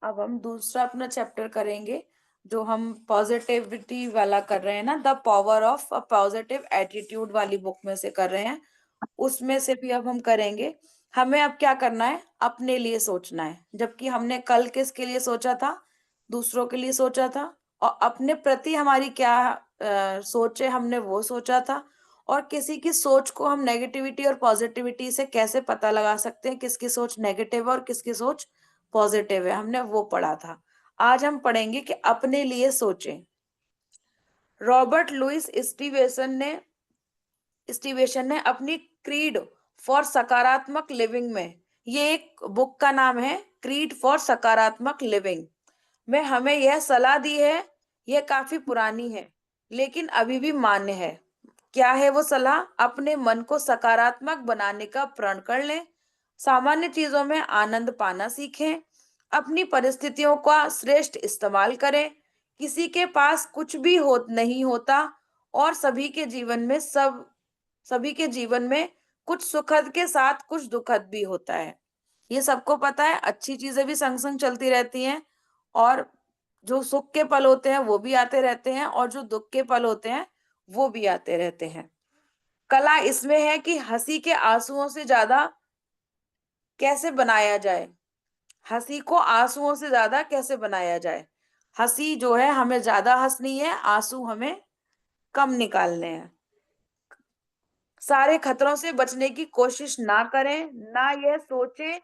अब हम दूसरा अपना चैप्टर करेंगे, जो हम पॉजिटिविटी वाला कर रहे हैं ना, the power of a positive attitude वाली बुक में से कर रहे हैं। उसमें से भी अब हम करेंगे। हमें अब क्या करना है, अपने लिए सोचना है। जबकि हमने कल किसके लिए सोचा था, दूसरों के लिए सोचा था। और अपने प्रति हमारी क्या सोच है, हमने वो सोचा था। और किसी की सोच को हम नेगेटिविटी और पॉजिटिविटी से कैसे पता लगा सकते हैं, किसकी सोच नेगेटिव है और किसकी सोच पॉजिटिव है, हमने वो पढ़ा था। आज हम पढ़ेंगे कि अपने लिए सोचें। रॉबर्ट लुइस स्टीवेशन ने अपनी क्रीड फॉर सकारात्मक लिविंग में, ये एक बुक का नाम है, क्रीड फॉर सकारात्मक लिविंग में हमें यह सलाह दी है। यह काफी पुरानी है लेकिन अभी भी मान्य है। क्या है वो सलाह? अपने मन को सकारात्मक बनाने का प्रण कर लें, सामान्य चीजों में आनंद पाना सीखें, अपनी परिस्थितियों का श्रेष्ठ इस्तेमाल करें। किसी के पास कुछ भी नहीं होता और सभी के जीवन में कुछ सुखद के साथ कुछ दुखद भी होता है। ये सबको पता है। अच्छी चीजें भी संग संग चलती रहती हैं, और जो सुख के पल होते हैं वो भी आते रहते हैं, और जो दुख के पल होते हैं वो भी आते रहते हैं। कला इसमें है कि हंसी के आंसुओं से ज्यादा कैसे बनाया जाए, हंसी को आंसुओं से ज्यादा कैसे बनाया जाए। हंसी जो है, हमें ज्यादा हंसनी है, आंसू हमें कम निकालने हैं। सारे खतरों से बचने की कोशिश ना करें, ना यह सोचें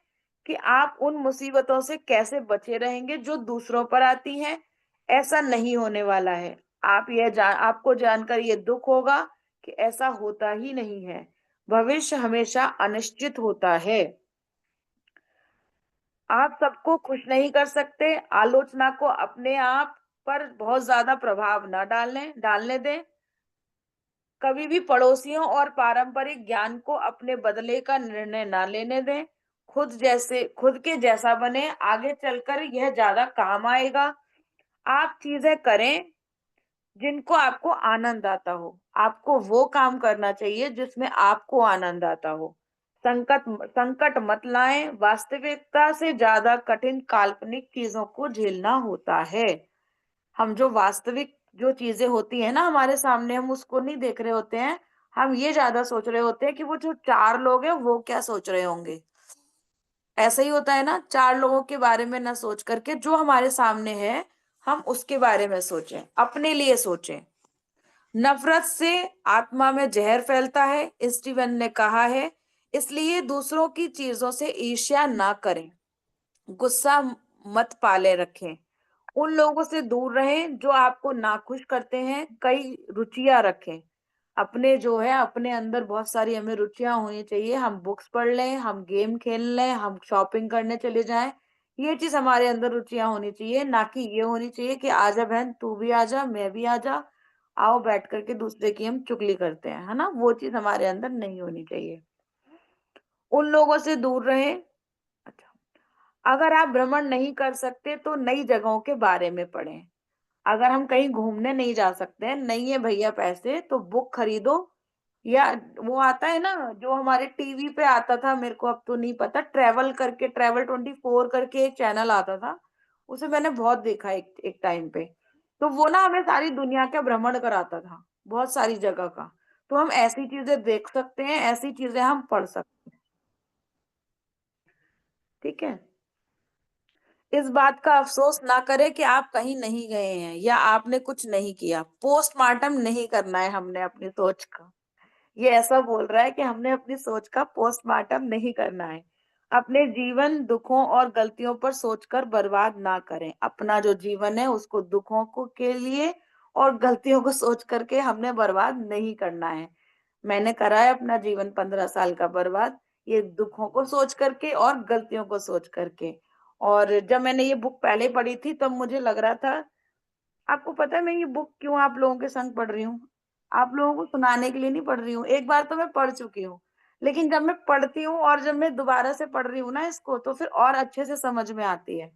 कि आप उन मुसीबतों से कैसे बचे रहेंगे जो दूसरों पर आती हैं। ऐसा नहीं होने वाला है। आपको जानकर ये दुख होगा कि ऐसा होता ही नहीं है। भविष्य हमेशा अनिश्चित होता है। आप सबको खुश नहीं कर सकते। आलोचना को अपने आप पर बहुत ज्यादा प्रभाव न डालने दें। कभी भी पड़ोसियों और पारंपरिक ज्ञान को अपने बदले का निर्णय ना लेने दें। खुद के जैसा बने, आगे चलकर यह ज्यादा काम आएगा। आप चीजें करें जिनको आपको आनंद आता हो। आपको वो काम करना चाहिए जिसमें आपको आनंद आता हो। संकट मत लाएं। वास्तविकता से ज्यादा कठिन काल्पनिक चीजों को झेलना होता है। हम जो वास्तविक जो चीजें होती है ना हमारे सामने, हम उसको नहीं देख रहे होते हैं। हम ये ज्यादा सोच रहे होते हैं कि वो जो चार लोग हैं वो क्या सोच रहे होंगे। ऐसा ही होता है ना, चार लोगों के बारे में ना सोच करके जो हमारे सामने है, हम उसके बारे में सोचें, अपने लिए सोचें। नफरत से आत्मा में जहर फैलता है, स्टीवन ने कहा है। इसलिए दूसरों की चीजों से ईर्ष्या ना करें, गुस्सा मत पाले रखें। उन लोगों से दूर रहें जो आपको नाखुश करते हैं। कई रुचियां रखें। अपने अंदर बहुत सारी हमें रुचियां होनी चाहिए। हम बुक्स पढ़ लें, हम गेम खेल लें, हम शॉपिंग करने चले जाएं। ये चीज हमारे अंदर रुचियां होनी चाहिए, ना कि ये होनी चाहिए कि आजा बहन तू भी आजा, मैं भी आजा, आओ बैठ करके दूसरे की हम चुगली करते हैं, है ना। वो चीज हमारे अंदर नहीं होनी चाहिए। उन लोगों से दूर रहें। अच्छा, अगर आप भ्रमण नहीं कर सकते तो नई जगहों के बारे में पढ़ें। अगर हम कहीं घूमने नहीं जा सकते हैं, नहीं है भैया पैसे, तो बुक खरीदो। या वो आता है ना, जो हमारे टीवी पे आता था, मेरे को अब तो नहीं पता, ट्रेवल 24 करके एक चैनल आता था। उसे मैंने बहुत देखा एक एक टाइम पे। तो वो ना हमें सारी दुनिया का भ्रमण कराता था, बहुत सारी जगह का। तो हम ऐसी चीजें देख सकते हैं, ऐसी चीजें हम पढ़ सकते हैं। ठीक है। इस बात का अफसोस ना करें कि आप कहीं नहीं गए हैं या आपने कुछ नहीं किया। पोस्टमार्टम नहीं करना है हमने अपनी सोच का। ये ऐसा बोल रहा है कि हमने अपनी सोच का पोस्टमार्टम नहीं करना है। अपने जीवन दुखों और गलतियों पर सोचकर बर्बाद ना करें। अपना जो जीवन है उसको दुखों को के लिए और गलतियों को सोच करके हमने बर्बाद नहीं करना है। मैंने करा है अपना जीवन 15 साल का बर्बाद, ये दुखों को सोच करके और गलतियों को सोच करके। और जब मैंने ये बुक पहले पढ़ी थी तब मुझे लग रहा था, आपको पता है मैं ये बुक क्यों आप लोगों के संग पढ़ रही हूँ? आप लोगों को सुनाने के लिए नहीं पढ़ रही हूँ। एक बार तो मैं पढ़ चुकी हूँ, लेकिन जब मैं पढ़ती हूँ और जब मैं दोबारा से पढ़ रही हूँ ना इसको, तो फिर और अच्छे से समझ में आती है।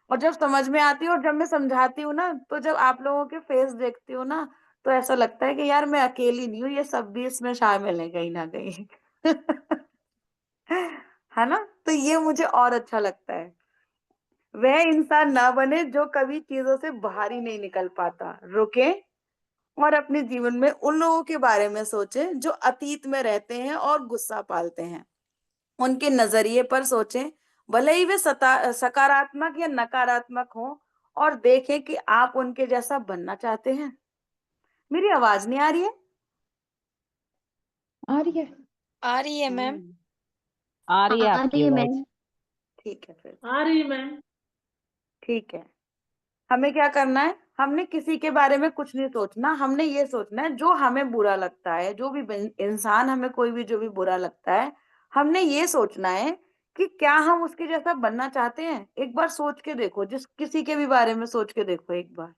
और जब समझ में आती है और जब मैं समझाती हूँ ना, तो जब आप लोगों के फेस देखती हूँ ना, तो ऐसा लगता है कि यार मैं अकेली नहीं हूँ, ये सब भी इसमें शामिल है कहीं ना कहीं। है ना? तो ये मुझे और अच्छा लगता है। वह इंसान ना बने जो कभी चीजों से बाहर ही नहीं निकल पाता। रुके और अपने जीवन में उन लोगों के बारे में सोचें जो अतीत में रहते हैं और गुस्सा पालते हैं। उनके नजरिए पर सोचें, भले ही वे सकारात्मक या नकारात्मक हो, और देखें कि आप उनके जैसा बनना चाहते हैं। मेरी आवाज नहीं आ रही है? आ रही है। आ रही है मैम। हम्म। आ रही है आ आपकी रही है आवाज। मैम। ठीक है फिर। आ रही है मैम। ठीक है। हमें क्या करना है? हमने किसी के बारे में कुछ नहीं सोचना, हमने ये सोचना है जो हमें बुरा लगता है, जो भी इंसान हमें कोई भी जो भी बुरा लगता है, हमने ये सोचना है कि क्या हम उसके जैसा बनना चाहते हैं। एक बार सोच के देखो, जिस किसी के भी बारे में सोच के देखो एक बार,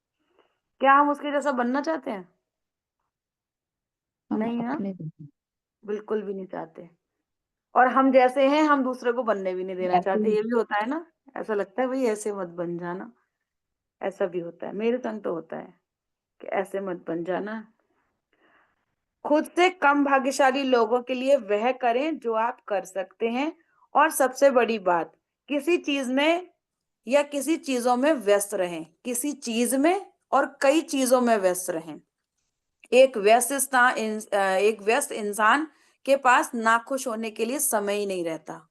क्या हम उसके जैसा बनना चाहते हैं? हम नहीं ना, अपने जैसे बिल्कुल भी नहीं चाहते। और हम जैसे हैं हम दूसरे को बनने भी नहीं देना ऐसे चाहते, ही। ये भी होता है ना। ऐसा लगता है भाई ऐसे मत बन जाना, ऐसा भी होता है, मेरे संग तो होता है कि ऐसे मत बन जाना। खुद से कम भाग्यशाली लोगों के लिए वह करें जो आप कर सकते हैं। और सबसे बड़ी बात, किसी चीज में या किसी चीजों में व्यस्त रहें, किसी चीज में और कई चीजों में व्यस्त रहें। एक व्यस्त इंसान के पास नाखुश होने के लिए समय ही नहीं रहता।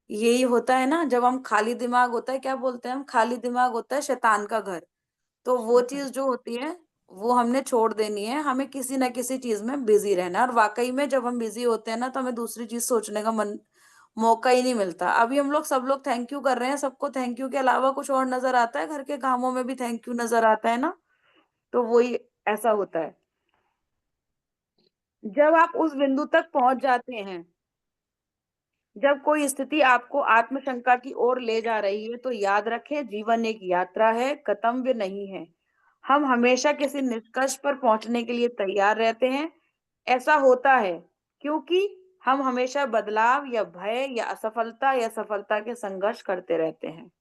यही होता है ना, जब हम खाली दिमाग होता है, क्या बोलते हैं हम, खाली दिमाग होता है शैतान का घर। तो वो चीज जो होती है वो हमने छोड़ देनी है, हमें किसी ना किसी चीज में बिजी रहना है। और वाकई में जब हम बिजी होते हैं ना, तो हमें दूसरी चीज सोचने का मौका ही नहीं मिलता। अभी हम लोग सब लोग थैंक यू कर रहे हैं, सबको थैंक यू के अलावा कुछ और नजर आता है? घर के कामों में भी थैंक यू नजर आता है ना। तो वही ऐसा होता है। जब आप उस बिंदु तक पहुंच जाते हैं, जब कोई स्थिति आपको आत्मशंका की ओर ले जा रही है, तो याद रखें जीवन एक यात्रा है, गंतव्य नहीं है। हम हमेशा किसी निष्कर्ष पर पहुंचने के लिए तैयार रहते हैं। ऐसा होता है क्योंकि हम हमेशा बदलाव या भय या असफलता या सफलता के संघर्ष करते रहते हैं।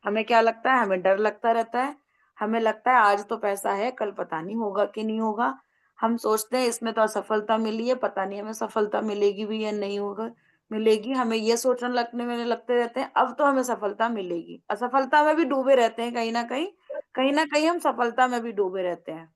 हमें क्या लगता है? हमें डर लगता रहता है। हमें लगता है आज तो पैसा है, कल पता नहीं होगा कि नहीं होगा। हम सोचते हैं इसमें तो असफलता मिली है, पता नहीं हमें सफलता मिलेगी भी या नहीं होगा, मिलेगी। हमें ये सोचने लगने में लगते रहते हैं अब तो हमें सफलता मिलेगी। असफलता में भी डूबे रहते हैं कहीं ना कहीं, कहीं ना कहीं हम सफलता में भी डूबे रहते हैं।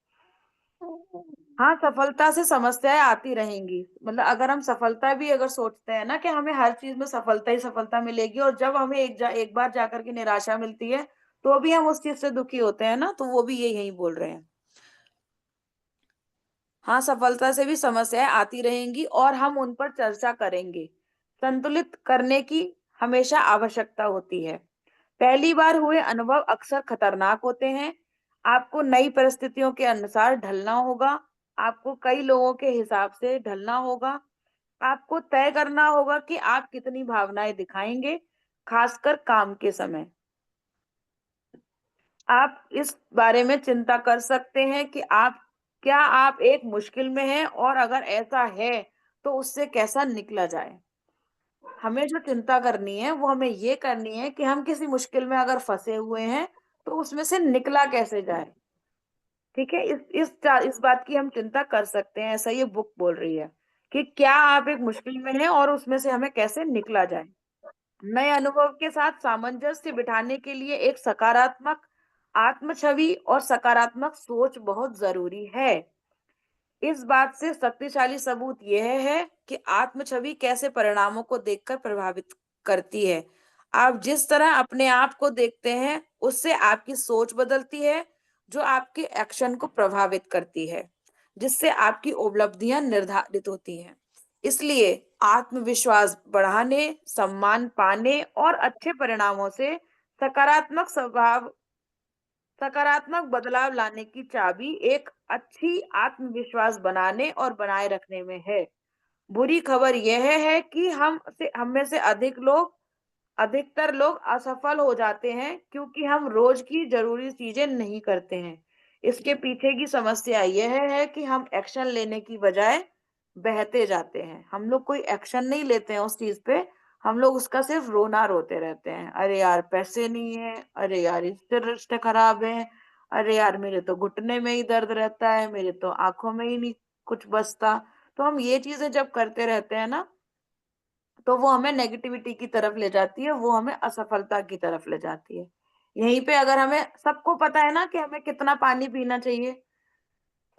हाँ, सफलता से समस्याएं आती रहेंगी। मतलब अगर हम सफलता भी अगर सोचते हैं ना कि हमें हर चीज में सफलता ही सफलता मिलेगी, और जब हमें एक बार जाकर के निराशा मिलती है, तो भी हम उस चीज से दुखी होते हैं ना, तो वो भी यही बोल रहे हैं। हाँ, सफलता से भी समस्याएं आती रहेंगी और हम उन पर चर्चा करेंगे। संतुलित करने की हमेशा आवश्यकता होती है। पहली बार हुए अनुभव अक्सर खतरनाक होते हैं। आपको नई परिस्थितियों के अनुसार ढलना होगा। आपको कई लोगों के हिसाब से ढलना होगा। आपको तय करना होगा कि आप कितनी भावनाएं दिखाएंगे, खासकर काम के समय। आप इस बारे में चिंता कर सकते हैं कि आप एक मुश्किल में हैं, और अगर ऐसा है तो उससे कैसा निकला जाए। हमें जो चिंता करनी है वो हमें ये करनी है कि हम किसी मुश्किल में अगर फंसे हुए हैं तो उसमें से निकला कैसे जाए। ठीक है, इस बात की हम चिंता कर सकते हैं। ऐसा ये बुक बोल रही है कि क्या आप एक मुश्किल में हैं और उसमें से हमें कैसे निकला जाए। नए अनुभव के साथ सामंजस्य बिठाने के लिए एक सकारात्मक आत्म छवि और सकारात्मक सोच बहुत जरूरी है। इस बात से शक्तिशाली सबूत यह है कि आत्म छवि कैसे परिणामों को देखकर प्रभावित करती है। आप जिस तरह अपने आप को देखते हैं उससे आपकी सोच बदलती है, जो आपके एक्शन को प्रभावित करती है, जिससे आपकी उपलब्धियां निर्धारित होती हैं। इसलिए आत्मविश्वास बढ़ाने, सम्मान पाने और अच्छे परिणामों से सकारात्मक बदलाव लाने की चाबी एक अच्छी आत्मविश्वास बनाने और बनाए रखने में है। बुरी खबर यह है कि हम में से अधिकतर लोग असफल हो जाते हैं क्योंकि हम रोज की जरूरी चीजें नहीं करते हैं। इसके पीछे की समस्या यह है कि हम एक्शन लेने की बजाय बहते जाते हैं। हम लोग कोई एक्शन नहीं लेते हैं उस चीज पे, हम लोग उसका सिर्फ रोना रोते रहते हैं। अरे यार पैसे नहीं है, अरे यार इससे रिश्ते खराब है, अरे यार मेरे तो घुटने में ही दर्द रहता है, मेरे तो आंखों में ही नहीं कुछ बचता। तो हम ये चीजें जब करते रहते हैं ना, तो वो हमें नेगेटिविटी की तरफ ले जाती है, वो हमें असफलता की तरफ ले जाती है। यहीं पे अगर हमें सबको पता है ना कि हमें कितना पानी पीना चाहिए,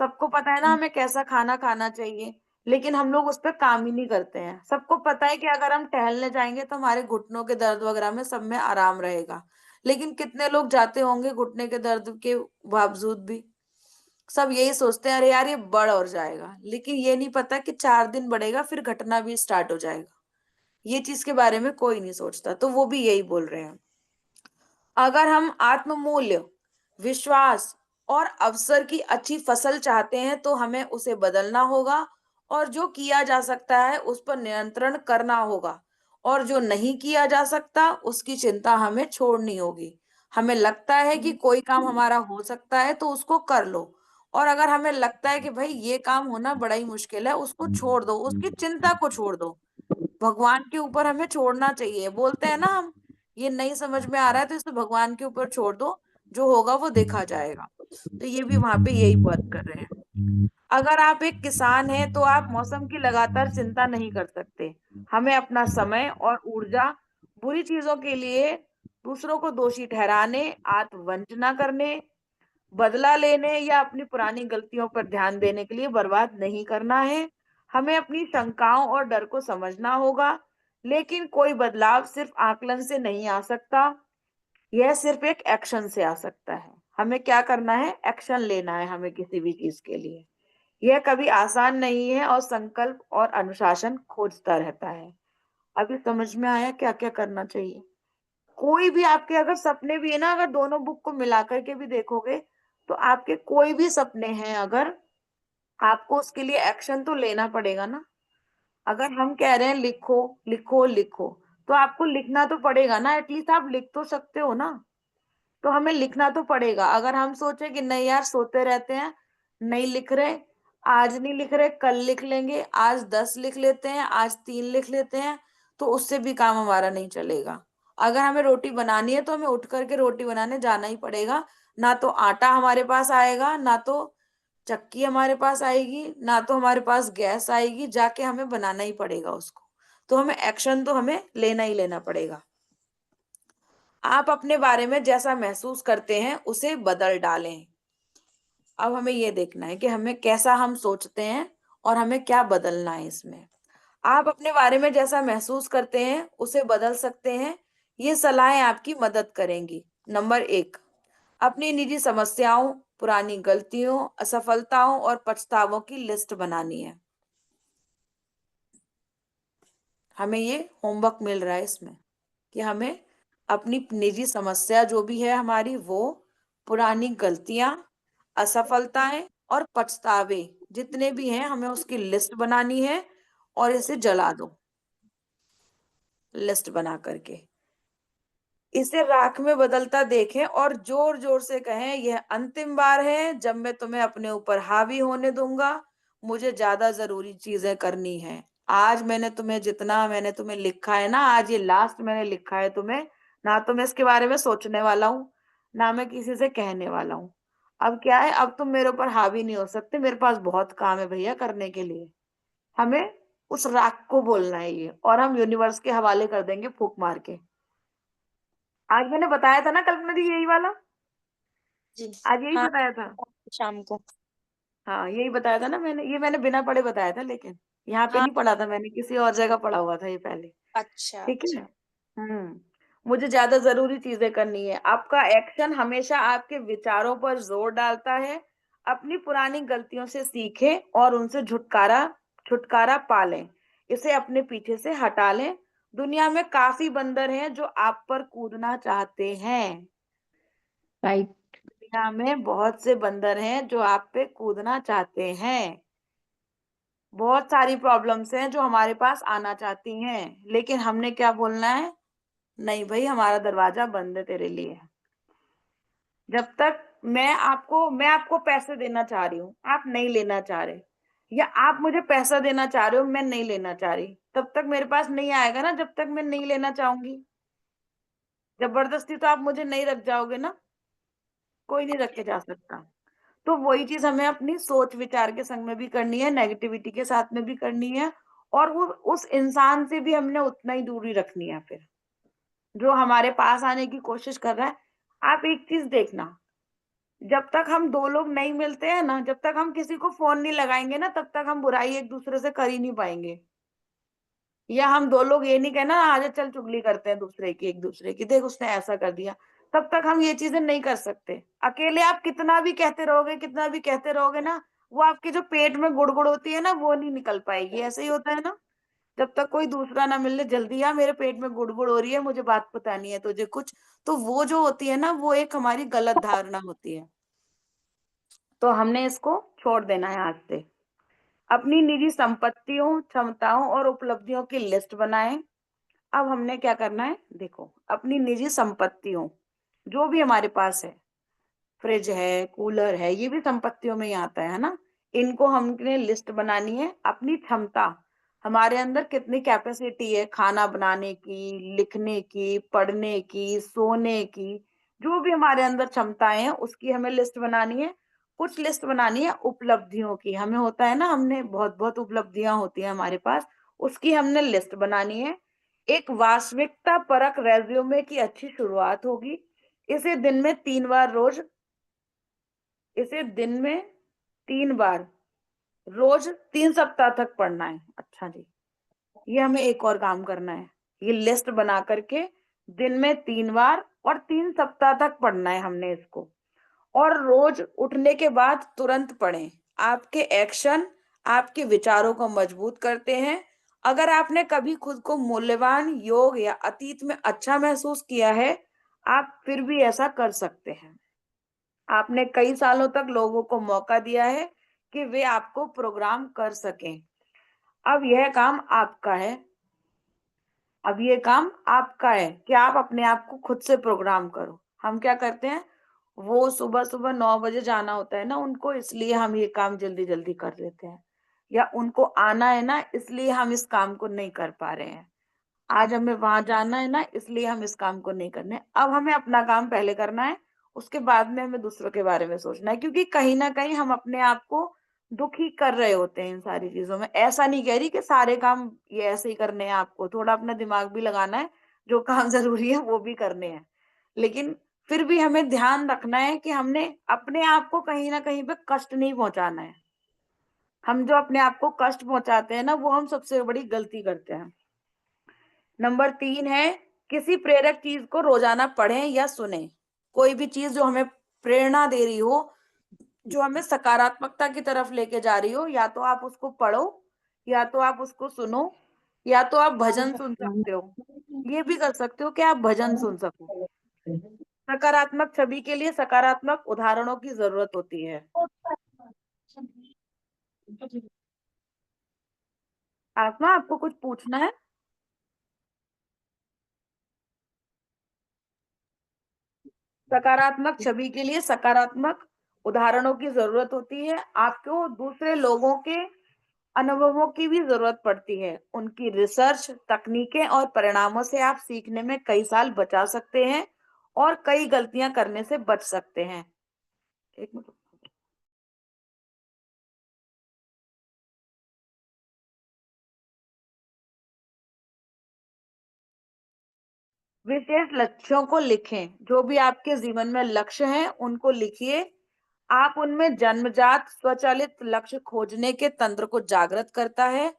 सबको पता है ना हमें कैसा खाना खाना चाहिए, लेकिन हम लोग उस पे काम ही नहीं करते हैं। सबको पता है कि अगर हम टहलने जाएँगे तो हमारे घुटनों के दर्द वगैरह में सब में आराम रहेगा। लेकिन कितने लोग जाते होंगे घुटने के दर्द के बावजूद भी? सब यही सोचते हैं अरे यार ये बढ़ और जाएगा, लेकिन ये नहीं पता कि 4 दिन बढ़ेगा फिर घटना भी स्टार्ट हो जाएगा। ये चीज़ के बारे में कोई नहीं सोचता, तो वो भी यही बोल रहे हैं। अगर हम आत्म-मूल्य, विश्वास और अवसर की अच्छी फसल चाहते हैं तो हमें उसे बदलना होगा और जो किया जा सकता है उस पर नियंत्रण करना होगा और जो नहीं किया जा सकता उसकी चिंता हमें छोड़नी होगी। हमें लगता है कि कोई काम हमारा हो सकता है तो उसको कर लो और अगर हमें लगता है कि भाई ये काम होना बड़ा ही मुश्किल है, उसको छोड़ दो, उसकी चिंता को छोड़ दो। भगवान के ऊपर हमें छोड़ना चाहिए। बोलते हैं ना हम, ये नहीं समझ में आ रहा है तो इसे भगवान के ऊपर छोड़ दो, जो होगा वो देखा जाएगा। तो ये भी वहाँ पे यही बात कर रहे हैं। अगर आप एक किसान हैं तो आप मौसम की लगातार चिंता नहीं कर सकते। हमें अपना समय और ऊर्जा बुरी चीजों के लिए, दूसरों को दोषी ठहराने, आत्मवंचना करने, बदला लेने या अपनी पुरानी गलतियों पर ध्यान देने के लिए बर्बाद नहीं करना है। हमें अपनी शंकाओं और डर को समझना होगा, लेकिन कोई बदलाव सिर्फ आकलन से नहीं आ सकता, यह सिर्फ एक एक्शन से आ सकता है। हमें क्या करना है? एक्शन लेना है हमें किसी भी चीज के लिए। यह कभी आसान नहीं है और संकल्प और अनुशासन खोजता रहता है। अभी समझ में आया क्या क्या करना चाहिए? कोई भी आपके अगर सपने भी है ना, अगर दोनों बुक को मिला करके भी देखोगे, तो आपके कोई भी सपने हैं अगर, आपको उसके लिए एक्शन तो लेना पड़ेगा ना। अगर हम कह रहे हैं लिखो, लिखो, लिखो, तो आपको लिखना तो पड़ेगा ना, एटलीस्ट आप लिख तो सकते हो ना। तो हमें लिखना तो पड़ेगा। अगर हम सोचे कि नहीं यार सोते रहते हैं, नहीं लिख रहे, आज नहीं लिख रहे, कल लिख लेंगे, आज 10 लिख लेते हैं, आज 3 लिख लेते हैं, तो उससे भी काम हमारा नहीं चलेगा। अगर हमें रोटी बनानी है तो हमें उठ करके रोटी बनाने जाना ही पड़ेगा। ना तो आटा हमारे पास आएगा, ना तो चक्की हमारे पास आएगी, ना तो हमारे पास गैस आएगी, जाके हमें बनाना ही पड़ेगा उसको। तो हमें एक्शन तो हमें लेना ही लेना पड़ेगा। आप अपने बारे में जैसा महसूस करते हैं उसे बदल डालें। अब हमें ये देखना है कि हमें कैसा हम सोचते हैं और हमें क्या बदलना है इसमें। आप अपने बारे में जैसा महसूस करते हैं उसे बदल सकते हैं। ये सलाहें आपकी मदद करेंगी। नंबर 1, अपनी निजी समस्याओं, पुरानी गलतियों, असफलताओं और पछतावों की लिस्ट बनानी है। हमें ये होमवर्क मिल रहा है इसमें कि हमें अपनी निजी समस्या जो भी है हमारी, वो पुरानी गलतियां, असफलताएं और पछतावे जितने भी हैं हमें उसकी लिस्ट बनानी है और इसे जला दो, लिस्ट बना करके। इसे राख में बदलता देखें और जोर जोर से कहें, यह अंतिम बार है जब मैं तुम्हें अपने ऊपर हावी होने दूंगा। मुझे ज्यादा जरूरी चीजें करनी है। आज मैंने तुम्हें लिखा है ना, आज ये लास्ट मैंने लिखा है तुम्हें। ना तो मैं इसके बारे में सोचने वाला हूँ, ना मैं किसी से कहने वाला हूँ। अब क्या है, अब तुम मेरे ऊपर हावी नहीं हो सकते, मेरे पास बहुत काम है भैया करने के लिए। हमें उस राख को बोलना है ये, और हम यूनिवर्स के हवाले कर देंगे फूक मार के। आज मैंने बताया था ना कल्पना दी, यही वाला, जी। आज यही हाँ, बताया था। शाम को। हाँ यही बताया था ना मैंने, ये मैंने बिना पढ़े बताया था, लेकिन यहाँ पे हाँ। नहीं पढ़ा था मैंने, किसी और जगह पढ़ा हुआ था ये पहले। अच्छा ठीक है। अच्छा। मुझे ज्यादा जरूरी चीजें करनी है। आपका एक्शन हमेशा आपके विचारों पर जोर डालता है। अपनी पुरानी गलतियों से सीखें और उनसे छुटकारा छुटकारा पा लें। इसे अपने पीछे से हटा लें। दुनिया में काफी बंदर हैं जो आप पर कूदना चाहते हैं। राइट। दुनिया में बहुत से बंदर हैं जो आप पे कूदना चाहते हैं। बहुत सारी प्रॉब्लम्स हैं जो हमारे पास आना चाहती हैं, लेकिन हमने क्या बोलना है? नहीं भाई, हमारा दरवाजा बंद है तेरे लिए। जब तक मैं आपको पैसे देना चाह रही हूँ, आप नहीं लेना चाह रहे, या आप मुझे पैसा देना चाह रहे हो, मैं नहीं लेना चाह रही, तब तक मेरे पास नहीं आएगा ना, जब तक मैं नहीं लेना चाहूंगी। जबरदस्ती तो आप मुझे नहीं रख जाओगे ना, कोई नहीं रख के जा सकता। तो वही चीज हमें अपनी सोच विचार के संग में भी करनी है, नेगेटिविटी के साथ में भी करनी है, और वो उस इंसान से भी हमने उतना ही दूरी रखनी है। फिर जो हमारे पास आने की कोशिश कर रहा है, आप एक चीज देखना, जब तक हम दो लोग नहीं मिलते हैं ना, जब तक हम किसी को फोन नहीं लगाएंगे ना, तब तक हम बुराई एक दूसरे से कर ही नहीं पाएंगे। या हम दो लोग ये नहीं कहना आज चल चुगली करते हैं दूसरे की, एक दूसरे की, देख उसने ऐसा कर दिया, तब तक हम ये चीजें नहीं कर सकते। अकेले आप कितना भी कहते रहोगे, कितना भी कहते रहोगे ना, वो आपके जो पेट में गुड़गुड़ होती है ना, वो नहीं निकल पाएगी। ऐसे ही होता है ना, जब तक कोई दूसरा ना मिले, जल्दी आ मेरे पेट में गुड़गुड़ हो रही है, मुझे बात बतानी है तुझे कुछ, तो वो जो होती है ना, वो एक हमारी गलत धारणा होती है। तो हमने इसको छोड़ देना है आज से। अपनी निजी संपत्तियों, क्षमताओं और उपलब्धियों की लिस्ट बनाएं। अब हमने क्या करना है, देखो, अपनी निजी संपत्तियों, जो भी हमारे पास है, फ्रिज है, कूलर है, ये भी संपत्तियों में ही आता है ना, इनको हमने लिस्ट बनानी है। अपनी क्षमता, हमारे अंदर कितनी कैपेसिटी है खाना बनाने की, लिखने की, पढ़ने की, सोने की, जो भी हमारे अंदर क्षमताएं हैं उसकी हमें लिस्ट बनानी है। कुछ लिस्ट बनानी है उपलब्धियों की, हमें होता है ना, हमने बहुत बहुत उपलब्धियां होती है हमारे पास, उसकी हमने लिस्ट बनानी है। एक वास्तविकता परक रेज्यूमे की अच्छी शुरुआत होगी। इसे दिन में 3 बार रोज, इसे दिन में 3 बार रोज 3 सप्ताह तक पढ़ना है। अच्छा जी, ये हमें एक और काम करना है, ये लिस्ट बना करके दिन में 3 बार और 3 सप्ताह तक पढ़ना है हमने इसको। और रोज उठने के बाद तुरंत पढ़ें। आपके एक्शन आपके विचारों को मजबूत करते हैं। अगर आपने कभी खुद को मूल्यवान, योग या अतीत में अच्छा महसूस किया है, आप फिर भी ऐसा कर सकते हैं। आपने कई सालों तक लोगों को मौका दिया है कि वे आपको प्रोग्राम कर सकें। अब यह काम आपका है। अब ये काम आपका है कि आप अपने आप को खुद से प्रोग्राम करो। हम क्या करते हैं, वो सुबह सुबह 9 बजे जाना होता है ना उनको, इसलिए हम ये काम जल्दी जल्दी कर लेते हैं, या उनको आना है ना, इसलिए हम इस काम को नहीं कर पा रहे हैं। आज हमें वहां जाना है ना, इसलिए हम इस काम को नहीं करने। अब हमें अपना काम पहले करना है, उसके बाद में हमें दूसरों के बारे में सोचना है, क्योंकि कहीं ना कहीं हम अपने आप को दुखी कर रहे होते हैं इन सारी चीजों में। ऐसा नहीं कह रही कि सारे काम ये ऐसे ही करने हैं, आपको थोड़ा अपना दिमाग भी लगाना है, जो काम जरूरी है वो भी करने हैं, लेकिन फिर भी हमें ध्यान रखना है कि हमने अपने आप को कहीं ना कहीं पे कष्ट नहीं पहुंचाना है। हम जो अपने आप को कष्ट पहुंचाते हैं ना, वो हम सबसे बड़ी गलती करते हैं। नंबर 3 है, किसी प्रेरक चीज को रोजाना पढ़ें या सुने। कोई भी चीज जो हमें प्रेरणा दे रही हो, जो हमें सकारात्मकता की तरफ लेके जा रही हो, या तो आप उसको पढ़ो, या तो आप उसको सुनो, या तो आप भजन सुन सकते हो। ये भी कर सकते हो कि आप भजन सुन सको। सकारात्मक छवि के लिए सकारात्मक उदाहरणों की जरूरत होती है। आत्मा, आपको कुछ पूछना है? सकारात्मक छवि के लिए सकारात्मक उदाहरणों की जरूरत होती है। आपको दूसरे लोगों के अनुभवों की भी जरूरत पड़ती है। उनकी रिसर्च, तकनीकें और परिणामों से आप सीखने में कई साल बचा सकते हैं और कई गलतियां करने से बच सकते हैं। एक मिनट। विशेष लक्ष्यों को लिखें। जो भी आपके जीवन में लक्ष्य हैं, उनको लिखिए। आप उनमें जन्मजात स्वचालित लक्ष्य खोजने के तंत्र को जागृत करता है।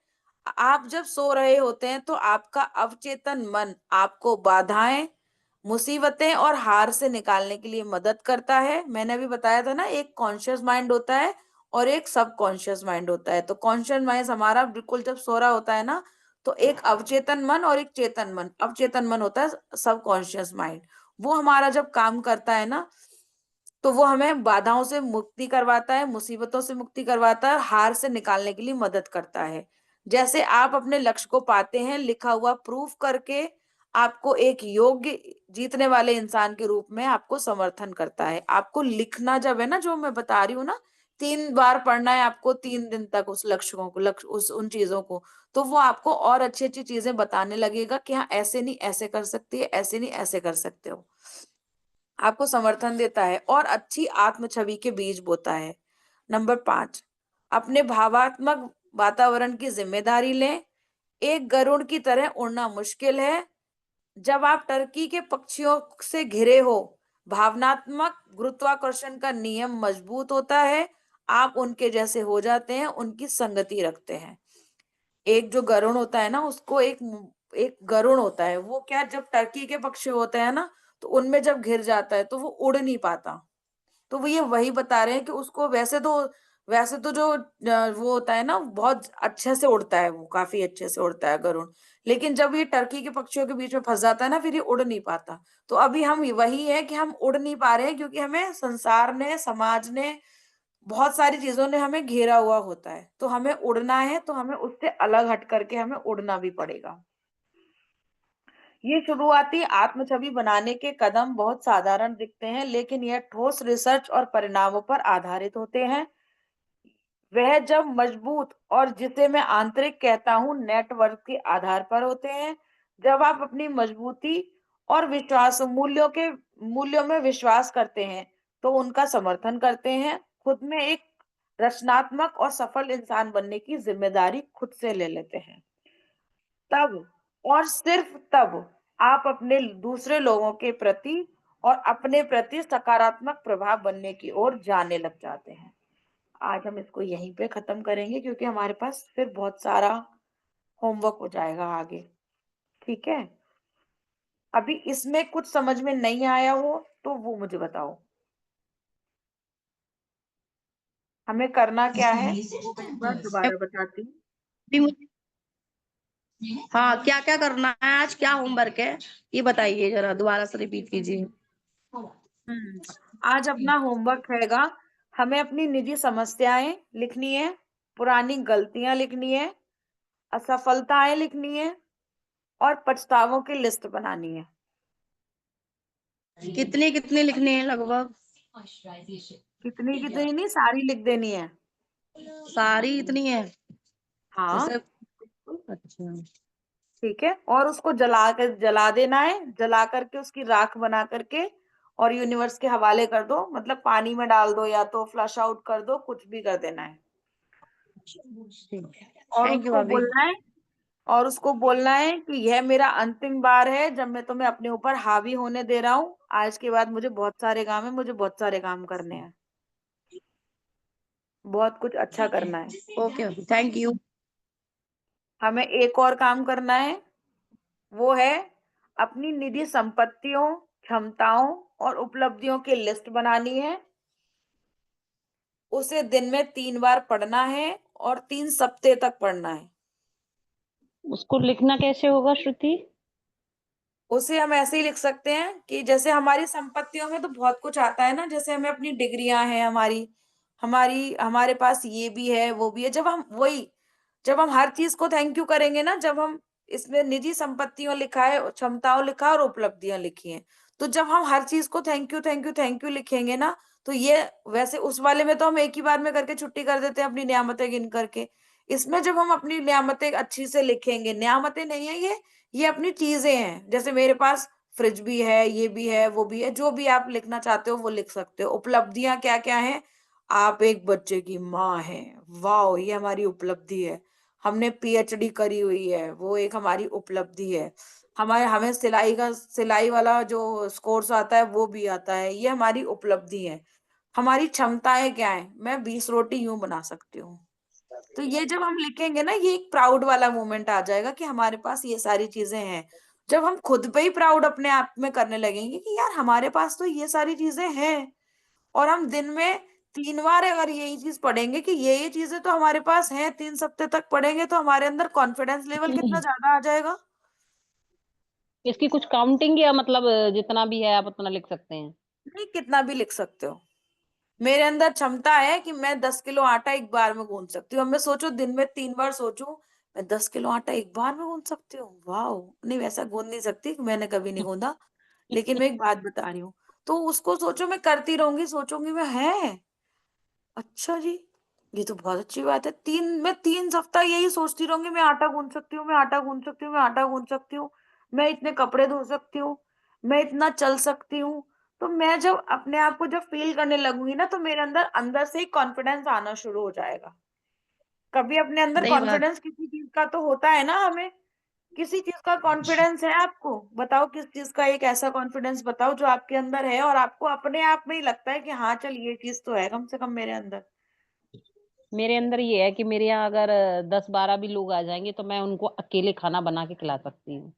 आप जब सो रहे होते हैं तो आपका अवचेतन मन आपको बाधाएं, मुसीबतें और हार से निकालने के लिए मदद करता है। मैंने अभी बताया था ना, एक कॉन्शियस माइंड होता है और एक सब कॉन्शियस माइंड होता है। तो कॉन्शियस माइंड हमारा बिल्कुल जब सो रहा होता है ना, तो एक अवचेतन मन और एक चेतन मन, अवचेतन मन होता है सब कॉन्शियस माइंड। वो हमारा जब काम करता है ना, तो वो हमें बाधाओं से मुक्ति करवाता है, मुसीबतों से मुक्ति करवाता है, हार से निकालने के लिए मदद करता है। जैसे आप अपने लक्ष्य को पाते हैं लिखा हुआ प्रूफ करके, आपको एक योग्य जीतने वाले इंसान के रूप में आपको समर्थन करता है। आपको लिखना जब है ना, जो मैं बता रही हूँ ना, 3 बार पढ़ना है आपको 3 दिन तक उस लक्ष्यों को, लक्ष्य उस उन चीजों को, तो वो आपको और अच्छी अच्छी चीजें बताने लगेगा कि हाँ ऐसे नहीं ऐसे कर सकती है, ऐसे नहीं ऐसे कर सकते हो। आपको समर्थन देता है और अच्छी आत्म छवि के बीज बोता है। नंबर 5, अपने भावात्मक वातावरण की जिम्मेदारी लें। एक गरुड़ की तरह उड़ना मुश्किल है। जब आप टर्की के पक्षियों से घिरे हो, भावनात्मक गुरुत्वाकर्षण का नियम मजबूत होता है, आप उनके जैसे हो जाते हैं, उनकी संगति रखते हैं। एक जो गरुड़ होता है ना, उसको एक गरुड़ होता है, वो क्या, जब टर्की के पक्षी होते हैं ना, तो उनमें जब घिर जाता है तो वो उड़ नहीं पाता। तो वो ये वही बता रहे हैं कि उसको वैसे तो जो वो होता है ना, बहुत अच्छे से उड़ता है, वो काफी अच्छे से उड़ता है गरुड़। लेकिन जब ये टर्की के पक्षियों के बीच में फंस जाता है ना, फिर ये उड़ नहीं पाता। तो अभी हम वही है कि हम उड़ नहीं पा रहे हैं, क्योंकि हमें संसार ने, समाज ने, बहुत सारी चीजों ने हमें घेरा हुआ होता है। तो हमें उड़ना है, तो हमें उससे अलग हट करके हमें उड़ना भी पड़ेगा। ये शुरुआती आत्म छवि बनाने के कदम बहुत साधारण दिखते हैं, लेकिन यह ठोस रिसर्च और परिणामों पर आधारित होते हैं। वह जब मजबूत, और जिसे मैं आंतरिक कहता हूं, नेटवर्क के आधार पर होते हैं। जब आप अपनी मजबूती और मूल्यों में विश्वास करते हैं, तो उनका समर्थन करते हैं, खुद में एक रचनात्मक और सफल इंसान बनने की जिम्मेदारी खुद से ले लेते हैं। तब, और सिर्फ तब, आप अपने दूसरे लोगों के प्रति और अपने प्रति सकारात्मक प्रभाव बनने की ओर जाने लग जाते हैं। आज हम इसको यहीं पे खत्म करेंगे, क्योंकि हमारे पास फिर बहुत सारा होमवर्क हो जाएगा आगे। ठीक है? अभी इसमें कुछ समझ में नहीं आया हो तो वो मुझे बताओ। हमें करना क्या है, वो मैं एक बार दोबारा बताती हूँ। भी मुझे, हाँ, क्या क्या करना है, आज क्या होमवर्क है, ये बताइए जरा, दोबारा से रिपीट कीजिए। आज अपना होमवर्क रहेगा, हमें अपनी निजी समस्याएं लिखनी है, पुरानी गलतियां लिखनी है, असफलताएं लिखनी है, और पछतावों की लिस्ट बनानी है। कितने कितने लिखने हैं लगभग? कितनी कितनी नहीं, सारी लिख देनी है। सारी इतनी है? हाँ, जैसे, बिल्कुल। अच्छा। ठीक है, और उसको जला देना है, जला करके उसकी राख बना करके और यूनिवर्स के हवाले कर दो, मतलब पानी में डाल दो या तो फ्लश आउट कर दो, कुछ भी कर देना है। और थैंक यू उसको भाभी। बोलना है और उसको बोलना है कि यह मेरा अंतिम बार है जब मैं तुम्हें अपने ऊपर हावी होने दे रहा हूँ। आज के बाद मुझे बहुत सारे काम है, मुझे बहुत सारे काम करने हैं, बहुत कुछ अच्छा करना है। ओके भाभी, थैंक यू। हमें एक और काम करना है, वो है अपनी निजी संपत्तियों, क्षमताओं और उपलब्धियों की लिस्ट बनानी है। उसे दिन में 3 बार पढ़ना है और 3 सप्ताह तक पढ़ना है। उसको लिखना कैसे होगा श्रुति? उसे हम ऐसे ही लिख सकते हैं कि जैसे हमारी संपत्तियों में तो बहुत कुछ आता है ना, जैसे हमें अपनी डिग्रियां हैं, हमारी हमारी हमारे पास ये भी है, वो भी है। जब हम हर चीज को थैंक यू करेंगे ना, जब हम इसमें निजी संपत्तियों लिखा है, क्षमताओं लिखा है और उपलब्धियां लिखी हैं, तो जब हम हर चीज को thank you thank you thank you लिखेंगे ना, तो ये, वैसे उस वाले में तो हम एक ही बार में करके छुट्टी कर देते हैं अपनी नियामतें गिन करके। इसमें जब हम अपनी नियामतें अच्छी से लिखेंगे, नियामतें नहीं है ये अपनी चीजें हैं। जैसे मेरे पास फ्रिज भी है, ये भी है, वो भी है, जो भी आप लिखना चाहते हो वो लिख सकते हो। उपलब्धियां क्या क्या है, आप एक बच्चे की माँ हैं, वाह, ये हमारी उपलब्धि है। हमने पीएचडी करी हुई है, वो एक हमारी उपलब्धि है। हमारे हमें सिलाई वाला जो कोर्स आता है वो भी आता है, ये हमारी उपलब्धि है। हमारी क्षमताएं क्या है, मैं 20 रोटी यूं बना सकती हूँ। तो ये जब हम लिखेंगे ना, ये एक प्राउड वाला मोमेंट आ जाएगा कि हमारे पास ये सारी चीजें हैं। जब हम खुद पे ही प्राउड अपने आप में करने लगेंगे कि यार हमारे पास तो ये सारी चीजें हैं, और हम दिन में 3 बार अगर यही चीज पढ़ेंगे कि ये चीजें तो हमारे पास हैं, 3 सप्ताह तक पढ़ेंगे, तो हमारे अंदर कॉन्फिडेंस लेवल कितना ज्यादा आ जाएगा। इसकी कुछ काउंटिंग या मतलब जितना भी है आप उतना लिख सकते हैं? नहीं, कितना भी लिख सकते हो। मेरे अंदर क्षमता है कि मैं 10 किलो आटा एक बार में गूंथ सकती हूँ। अब मैं सोचो, दिन में 3 बार सोचूं, मैं 10 किलो आटा एक बार में गूंथ सकती हूँ, वाह। नहीं, वैसा गूंथ नहीं सकती, मैंने कभी नहीं गूंथा। लेकिन मैं एक बात बता रही हूँ, तो उसको सोचो, मैं करती रहूंगी, सोचूंगी मैं, है अच्छा जी, ये तो बहुत अच्छी बात है। मैं 3 सप्ताह यही सोचती रहूंगी, मैं आटा गूंथ सकती हूँ, मैं आटा गूंथ सकती हूँ, मैं आटा गूंथ सकती हूँ, मैं इतने कपड़े धो सकती हूँ, मैं इतना चल सकती हूँ। तो मैं जब अपने आप को जब फील करने लगूंगी ना, तो मेरे अंदर अंदर से ही कॉन्फिडेंस आना शुरू हो जाएगा। कभी अपने अंदर नहीं बना। कॉन्फिडेंस किसी चीज का तो होता है ना, हमें किसी चीज का कॉन्फिडेंस है आपको? बताओ किस चीज का, एक ऐसा कॉन्फिडेंस बताओ जो आपके अंदर है और आपको अपने आप में ही लगता है कि हाँ चल ये चीज तो है कम से कम मेरे अंदर। मेरे अंदर ये है कि मेरे यहाँ अगर 10-12 भी लोग आ जाएंगे तो मैं उनको अकेले खाना बना के खिला सकती हूँ।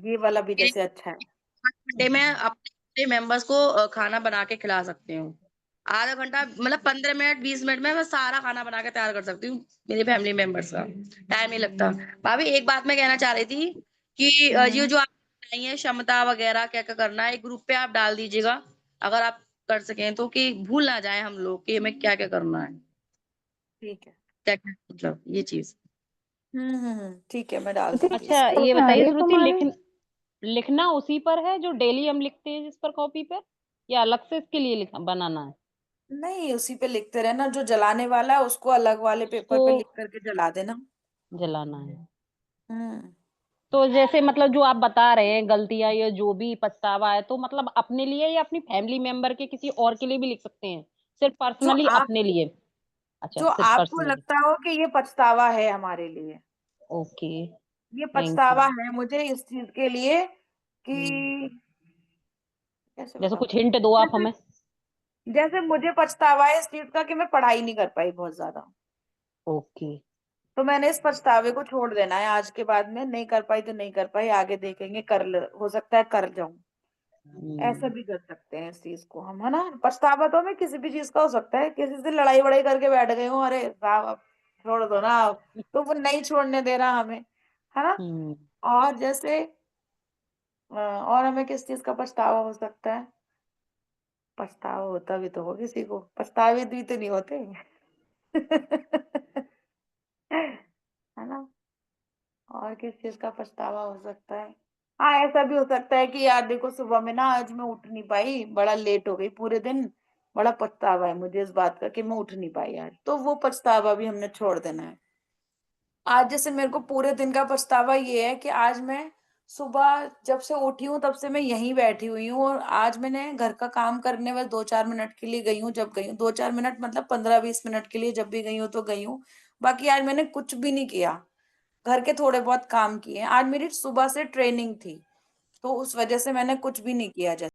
ये वाला भी मेरे जैसे अच्छा है। 5 घंटे में अपने मेंबर्स को खाना बना के खिला सकती हूँ। आधा घंटा मतलब 15 मिनट 20 मिनट में मैं सारा खाना बना के तैयार कर सकती हूँ मेरे फैमिली मेंबर्स का। टाइम नहीं लगता। भाभी एक बात मैं कहना चाह रही थी कि ये हम्म जो आप बताई है क्षमता वगैरह क्या क्या करना है, एक ग्रुप पे आप डाल दीजिएगा अगर आप कर सकें तो, कि भूल ना जाए हम लोग कि हमें क्या क्या करना है, ठीक है। क्या क्या मतलब ये चीज। ठीक है, मैं डाल श्रुति दूंगी अच्छा, इसको। ये आ रही बताइए है श्रुति, तुम्हारी? लिखना उसी पर है जो डेली हम लिखते हैं जिस पर कॉपी पर, या अलग से इसके लिए बनाना है? नहीं, उसी पे लिखते रहना, जो जलाने वाला है उसको अलग वाले पेपर उसको पे लिख करके जला देना। जलाना है। हम्म तो जैसे मतलब जो आप बता रहे हैं गलतियां या जो भी पछतावा है, तो मतलब अपने लिए या अपनी फैमिली मेंबर के किसी और के लिए भी लिख सकते हैं? सिर्फ जो पर्सनली आप अपने लिए? अच्छा, जो सिर्फ आपको पर्सनली। लगता हो कि ये पछतावा है हमारे लिए, ओके। ये थैंक पछतावा यू। है मुझे इस चीज के लिए कि, कैसे जैसे बताऊं, कुछ हिंट दो आप जैसे हमें। जैसे मुझे पछतावा है इस चीज का कि मैं पढ़ाई नहीं कर पाई बहुत ज्यादा, ओके। तो मैंने इस पछतावे को छोड़ देना है आज के बाद में, नहीं कर पाई तो नहीं कर पाई, आगे देखेंगे, हो सकता है कर जाऊं। ऐसा हम्म। भी कर सकते हैं इस चीज को हम, है ना। पछतावा तो हमें किसी भी चीज का हो सकता है, किसी से लड़ाई वड़ाई करके बैठ गए हो, अरे साहब अब छोड़ दो ना अब, तो वो नहीं छोड़ने दे रहा हमें, है ना। हम्म। और जैसे और हमें किस चीज का पछतावा हो सकता है? पछतावा होता भी तो हो किसी को, पछतावे भी तो नहीं होते। है ना। और किस चीज का पछतावा हो सकता है? हाँ, ऐसा भी हो सकता है कि यार देखो सुबह में ना आज मैं उठ नहीं पाई, बड़ा लेट हो गई पूरे दिन, बड़ा पछतावा है मुझे इस बात का कि मैं उठ नहीं पाई आज, तो वो पछतावा भी हमने छोड़ देना है। आज जैसे मेरे को पूरे दिन का पछतावा ये है कि आज मैं सुबह जब से उठी हूँ तब से मैं यहीं बैठी हुई हूँ, और आज मैंने घर का काम करने बस 2-4 मिनट के लिए गई हूँ, जब गई हूँ 2-4 मिनट मतलब 15-20 मिनट के लिए जब भी गई हूँ तो गई हूँ, बाकी आज मैंने कुछ भी नहीं किया। घर के थोड़े बहुत काम किए, आज मेरी सुबह से ट्रेनिंग थी, तो उस वजह से मैंने कुछ भी नहीं किया।